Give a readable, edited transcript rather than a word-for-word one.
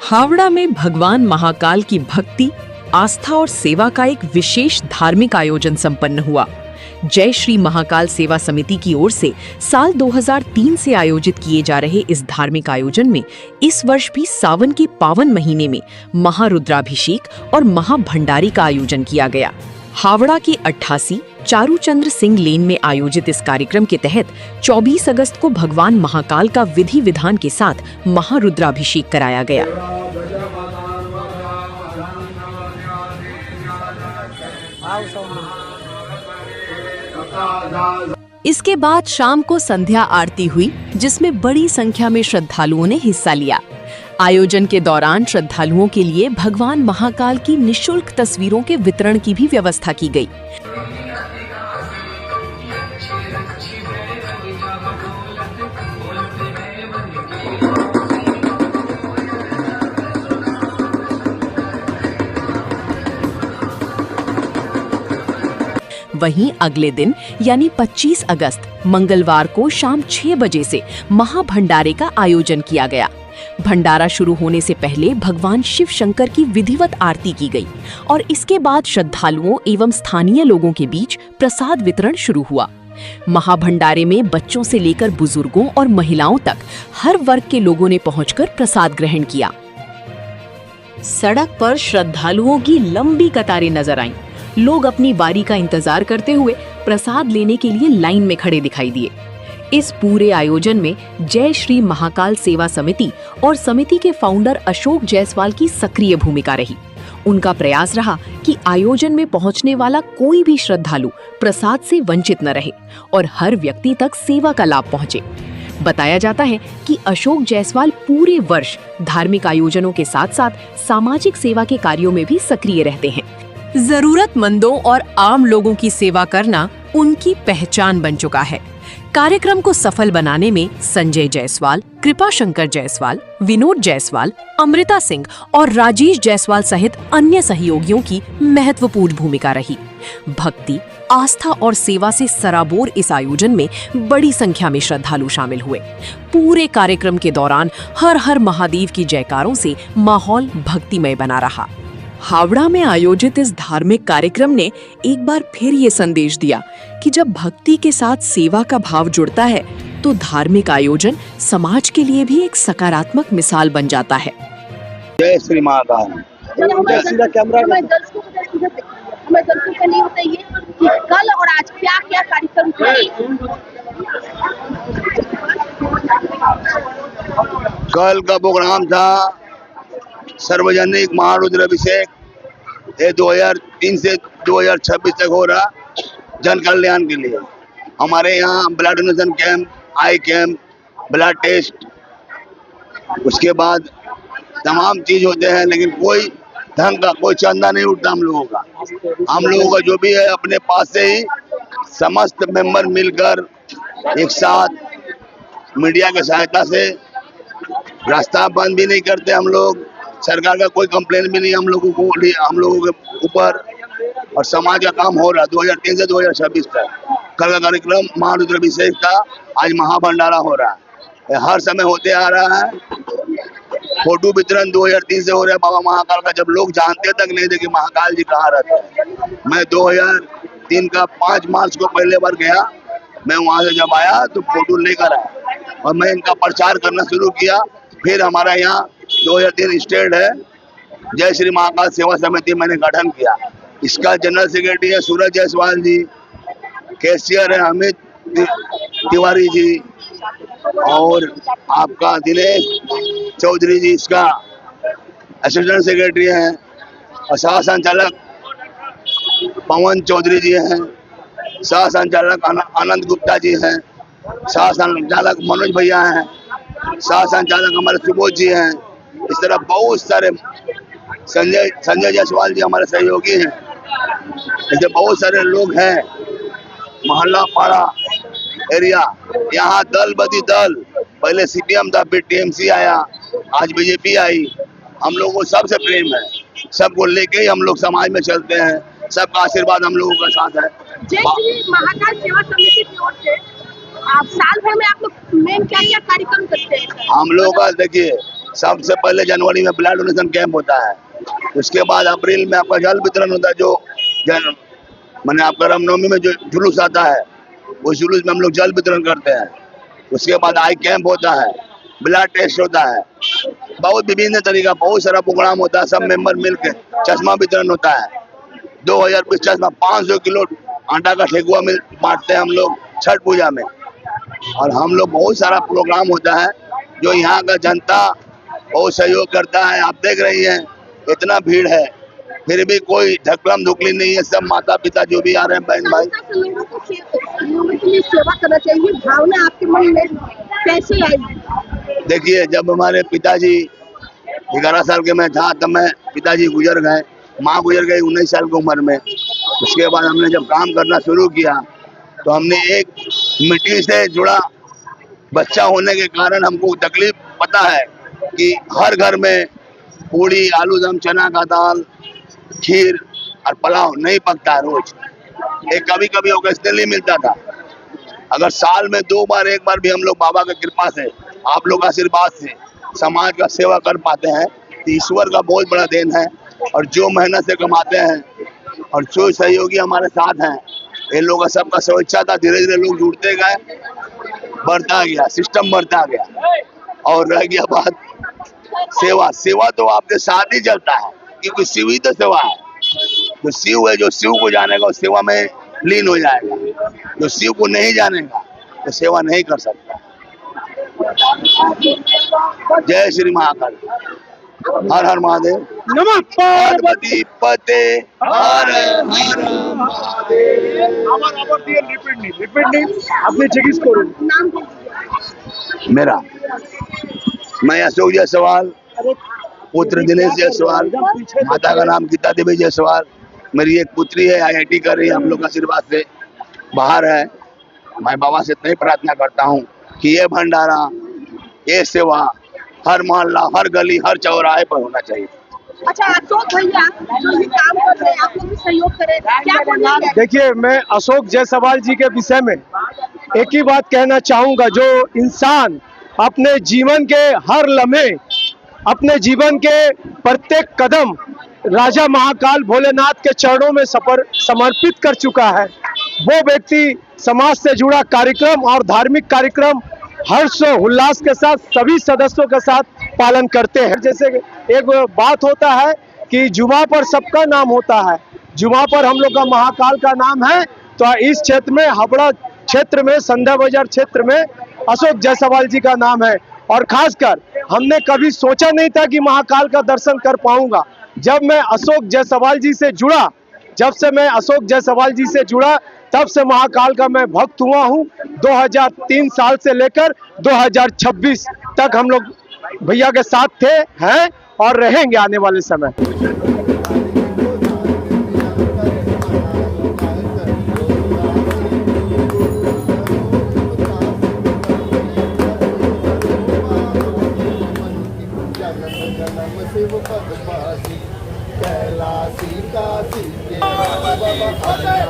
हावड़ा में भगवान महाकाल की भक्ति, आस्था और सेवा का एक विशेष धार्मिक आयोजन संपन्न हुआ। जय श्री महाकाल सेवा समिति की ओर से साल 2003 से आयोजित किए जा रहे इस धार्मिक आयोजन में इस वर्ष भी सावन के पावन महीने में महारुद्राभिषेक और महाभंडारी का आयोजन किया गया। हावड़ा के 88 चारूचंद्र सिंह लेन में आयोजित इस कार्यक्रम के तहत 24 अगस्त को भगवान महाकाल का विधि विधान के साथ महारुद्राभिषेक कराया गया। इसके बाद शाम को संध्या आरती हुई, जिसमें बड़ी संख्या में श्रद्धालुओं ने हिस्सा लिया। आयोजन के दौरान श्रद्धालुओं के लिए भगवान महाकाल की निःशुल्क तस्वीरों के वितरण की भी व्यवस्था की गई। वहीं अगले दिन यानी 25 अगस्त मंगलवार को शाम 6 बजे से महाभंडारे का आयोजन किया गया। भंडारा शुरू होने से पहले भगवान शिव शंकर की विधिवत आरती की गई और इसके बाद श्रद्धालुओं एवं स्थानीय लोगों के बीच प्रसाद वितरण शुरू हुआ। महाभंडारे में बच्चों से लेकर बुजुर्गों और महिलाओं तक हर वर्ग के लोगों ने पहुंचकर प्रसाद ग्रहण किया। सड़क पर श्रद्धालुओं की लंबी कतारें नजर आईं। लोग अपनी बारी का इंतजार करते हुए प्रसाद लेने के लिए लाइन में खड़े दिखाई दिए। इस पूरे आयोजन में जय श्री महाकाल सेवा समिति और समिति के फाउंडर अशोक जायसवाल की सक्रिय भूमिका रही। उनका प्रयास रहा कि आयोजन में पहुंचने वाला कोई भी श्रद्धालु प्रसाद से वंचित न रहे और हर व्यक्ति तक सेवा का लाभ पहुंचे। बताया जाता है कि अशोक जायसवाल पूरे वर्ष धार्मिक आयोजनों के साथ साथ सामाजिक सेवा के कार्यों में भी सक्रिय रहते हैं। जरूरतमंदों और आम लोगों की सेवा करना उनकी पहचान बन चुका है। कार्यक्रम को सफल बनाने में संजय जायसवाल, कृपा शंकर जायसवाल, विनोद जायसवाल, अमृता सिंह और राजेश जायसवाल सहित अन्य सहयोगियों की महत्वपूर्ण भूमिका रही। भक्ति, आस्था और सेवा से सराबोर इस आयोजन में बड़ी संख्या में श्रद्धालु शामिल हुए। पूरे कार्यक्रम के दौरान हर हर महादेव की जयकारों से माहौल भक्तिमय बना रहा। हावड़ा में आयोजित इस धार्मिक कार्यक्रम ने एक बार फिर ये संदेश दिया कि जब भक्ति के साथ सेवा का भाव जुड़ता है तो धार्मिक आयोजन समाज के लिए भी एक सकारात्मक मिसाल बन जाता है। जय श्री महाकाल। हमें दर्शकों के लिए बताइए कि कल और आज क्या क्या कार्यक्रम हुए। कल का प्रोग्राम था सार्वजनिक महारुद्राभिषेक। ये 2003 से 2026 तक हो रहा जन कल्याण के लिए। हमारे यहाँ blood donation camp, eye camp, blood test, उसके बाद तमाम चीज होते हैं, लेकिन कोई ढंग का कोई चंदा नहीं उठता हम लोगों का। हम लोगों का जो भी है अपने पास से ही समस्त मेंबर मिलकर एक साथ मीडिया की सहायता से रास्ता बंद भी नहीं करते हम लोग। सरकार का कोई कंप्लेन भी नहीं हम लोगों के ऊपर, और समाज का काम हो रहा 2003 से 2026 तक। कल का कार्यक्रम महारुद्राभिषेक का, आज महाभंडारा हो रहा है, हर समय होते आ रहा है। फोटो वितरण 2003 से हो रहा है बाबा महाकाल का, जब लोग जानते तक नहीं थे कि महाकाल जी कहाँ रहते हैं। मैं 2003 का 5 मार्च को पहले बार गया। मैं वहाँ से जब आया तो फोटो लेकर आया और मैं इनका प्रचार करना शुरू किया। फिर हमारा यहाँ 2003 स्टेट है जय श्री महाकाल सेवा समिति मैंने गठन किया। इसका जनरल सेक्रेटरी है सूरज जायसवाल जी, कैशियर है अमित तिवारी जी, और आपका दिनेश चौधरी जी इसका असिस्टेंट सेक्रेटरी हैं, और सह संचालक पवन चौधरी जी हैं, सह संचालक आनंद गुप्ता जी हैं, सह संचालक मनोज भैया हैं, सह संचालक हमारे सुबोध जी हैं। इस तरह बहुत सारे संजय जायसवाल जी हमारे सहयोगी हैं। ऐसे बहुत सारे लोग हैं। मोहल्ला पाड़ा एरिया, यहाँ दल बदी दल पहले सीपीएम था, फिर टीएमसी आया, आज बीजेपी आई। हम लोगों को सबसे प्रेम है, सबको लेके ही हम लोग समाज में चलते हैं, सबका आशीर्वाद हम लोगों का साथ है। जय श्री महाकाल सेवा समिति की ओर से आप साल भर में आप लोग मेन क्या क्या कार्यक्रम करते हैं? हम लोगों का देखिए, सबसे पहले जनवरी में ब्लड डोनेशन कैंप होता है, उसके बाद अप्रैल में आपका जल वितरण होता है, जो मैंने आपका रामनवमी में जो जुलूस आता है, उस जुलूस में हम लोग जल वितरण करते हैं। उसके बाद आई कैंप होता है, ब्लड टेस्ट होता है, बहुत विभिन्न तरीका, बहुत सारा प्रोग्राम होता है, सब मेंबर मिलकर चश्मा वितरण होता है। 2020 चश्मा 500 किलो आटा का ठेकुआ में बांटते हैं हम लोग छठ पूजा में। और हम लोग बहुत सारा प्रोग्राम होता है जो यहाँ का जनता बहुत सहयोग करता है। आप देख रही हैं इतना भीड़ है, फिर भी कोई धक्कम धुकली नहीं है, सब माता पिता जो भी आ रहे हैं, बहन भाई। लोगों के लिए सेवा करना चाहिए, भावना आपके मन में कैसे आई? देखिए, जब हमारे पिताजी 11 साल के मैं था तब मैं पिताजी गुजर गए, माँ गुजर गई 19 साल की उम्र में। उसके बाद हमने जब काम करना शुरू किया तो हमने एक मिट्टी से जुड़ा बच्चा होने के कारण हमको तकलीफ पता है कि हर घर में पूड़ी, आलू दम, चना का दाल, खीर और पुलाव नहीं पकता है रोज। एक कभी कभी ओकेजनली मिलता था। अगर साल में 2 बार 1 बार भी हम लोग बाबा की कृपा से, आप लोग आशीर्वाद से समाज का सेवा कर पाते हैं तो ईश्वर का बहुत बड़ा देन है। और जो मेहनत से कमाते हैं और जो सहयोगी हमारे साथ हैं, ये लोग का सबका स्वेच्छा था, धीरे धीरे लोग जुड़ते गए, बढ़ता गया, सिस्टम बढ़ता गया। और रह गया बात सेवा, सेवा तो आपके साथ ही चलता है, क्योंकि शिव ही तो सेवा है। जो शिव है, जो शिव को जानेगा वो सेवा में लीन हो जाएगा, जो शिव को नहीं जानेगा तो सेवा नहीं कर सकता। जय श्री महाकाल, हर हर महादेव, नमः पार्वती पते, हर हर महादेव। आবার দিয়ে রিপিট নেই আপনি জিজ্ঞেস করুন। नाम दीजिए। मेरा, मैं अशोक जायसवाल, पुत्र दिनेश जायसवाल, माता का नाम गीता देवी जायसवाल। मेरी एक पुत्री है, IIT कर रही है, हम लोग आशीर्वाद से बाहर है। मैं बाबा से इतनी प्रार्थना करता हूँ कि ये भंडारा, ये सेवा हर मोहल्ला, हर गली, हर चौराहे पर होना चाहिए। अच्छा, अशोक भैया जो ये काम कर रहे हैं, आप लोग भी सहयोग करें, क्या बोलेंगे? देखिए, मैं अशोक जायसवाल जी के विषय में एक ही बात कहना चाहूँगा। जो इंसान अपने जीवन के हर लम्हे, अपने जीवन के प्रत्येक कदम राजा महाकाल भोलेनाथ के चरणों में समर्पित कर चुका है, वो व्यक्ति समाज से जुड़ा कार्यक्रम और धार्मिक कार्यक्रम हर्ष उल्लास के साथ सभी सदस्यों के साथ पालन करते हैं। जैसे एक बात होता है कि जुमा पर सबका नाम होता है, जुमा पर हम लोग का महाकाल का नाम है। तो इस क्षेत्र में, हावड़ा क्षेत्र में, संध्या बाजार क्षेत्र में अशोक जायसवाल जी का नाम है। और खासकर हमने कभी सोचा नहीं था कि महाकाल का दर्शन कर पाऊंगा। जब मैं अशोक जायसवाल जी से जुड़ा, जब से मैं अशोक जायसवाल जी से जुड़ा, तब से महाकाल का मैं भक्त हुआ हूँ। 2003 साल से लेकर 2026 तक हम लोग भैया के साथ थे, हैं और रहेंगे आने वाले समय। कैलासी काशी के बाबा